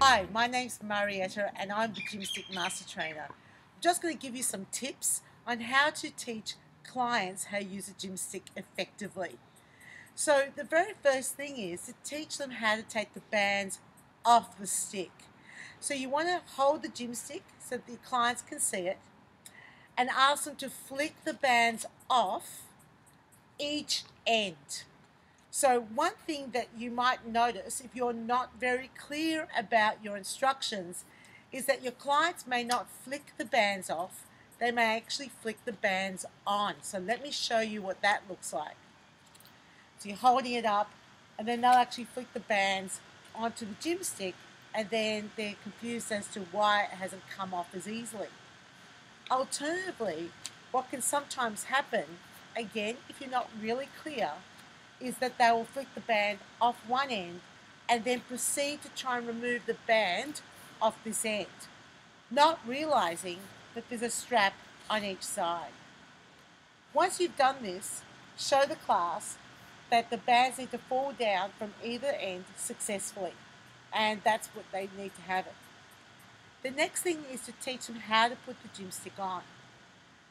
Hi, my name's Marietta and I'm the Gymstick Master Trainer. I'm just going to give you some tips on how to teach clients how to use a gym stick effectively. So the very first thing is to teach them how to take the bands off the stick. So you want to hold the gym stick so that the clients can see it and ask them to flick the bands off each end. So one thing that you might notice if you're not very clear about your instructions is that your clients may not flick the bands off, they may actually flick the bands on. So let me show you what that looks like. So you're holding it up and then they'll actually flick the bands onto the gym stick and then they're confused as to why it hasn't come off as easily. Alternatively, what can sometimes happen, again, if you're not really clear, is that they will flick the band off one end and then proceed to try and remove the band off this end, not realizing that there's a strap on each side. Once you've done this, show the class that the bands need to fall down from either end successfully, and that's what they need to have it. The next thing is to teach them how to put the gym stick on.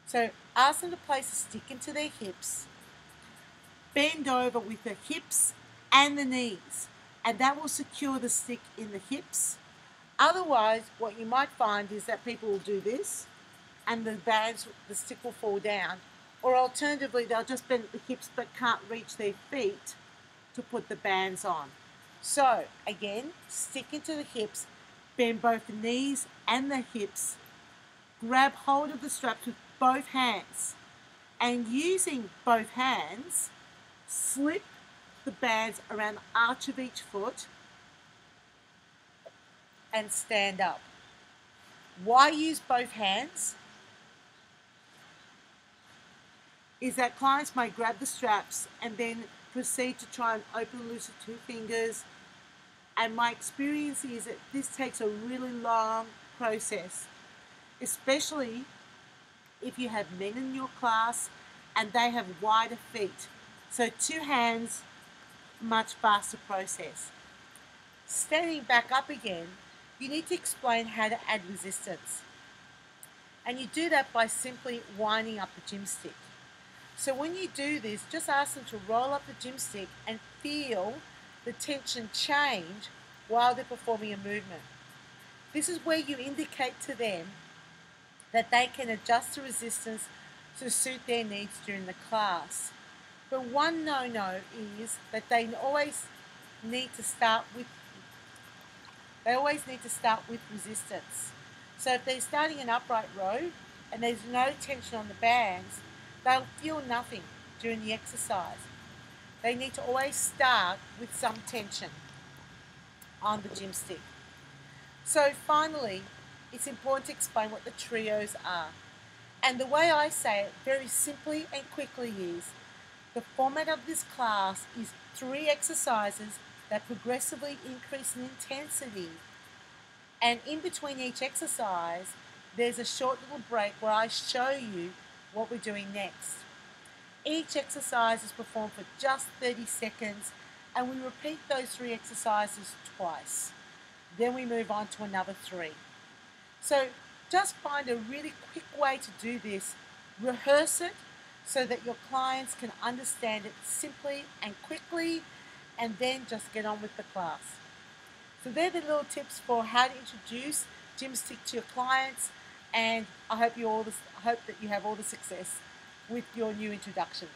So ask them to place a stick into their hips, bend over with the hips and the knees, and that will secure the stick in the hips. Otherwise, what you might find is that people will do this and the stick will fall down, or alternatively they'll just bend at the hips but can't reach their feet to put the bands on. So again, stick into the hips, bend both the knees and the hips, grab hold of the straps with both hands, and using both hands, slip the bands around the arch of each foot and stand up. Why use both hands? Is that clients may grab the straps and then proceed to try and open loose with two fingers. And my experience is that this takes a really long process, especially if you have men in your class and they have wider feet. So two hands, much faster process. Standing back up again, you need to explain how to add resistance. And you do that by simply winding up the gym stick. So when you do this, just ask them to roll up the gym stick and feel the tension change while they're performing a movement. This is where you indicate to them that they can adjust the resistance to suit their needs during the class. But one no-no is that they always need to start with resistance. So if they're starting an upright row and there's no tension on the bands, they'll feel nothing during the exercise. They need to always start with some tension on the gym stick. So finally, it's important to explain what the trios are. And the way I say it very simply and quickly is, the format of this class is 3 exercises that progressively increase in intensity. And in between each exercise, there's a short little break where I show you what we're doing next. Each exercise is performed for just 30 seconds and we repeat those 3 exercises twice. Then we move on to another 3. So just find a really quick way to do this. Rehearse it so that your clients can understand it simply and quickly, and then just get on with the class. So they're the little tips for how to introduce Gymstick to your clients, and I hope that you have all the success with your new introductions.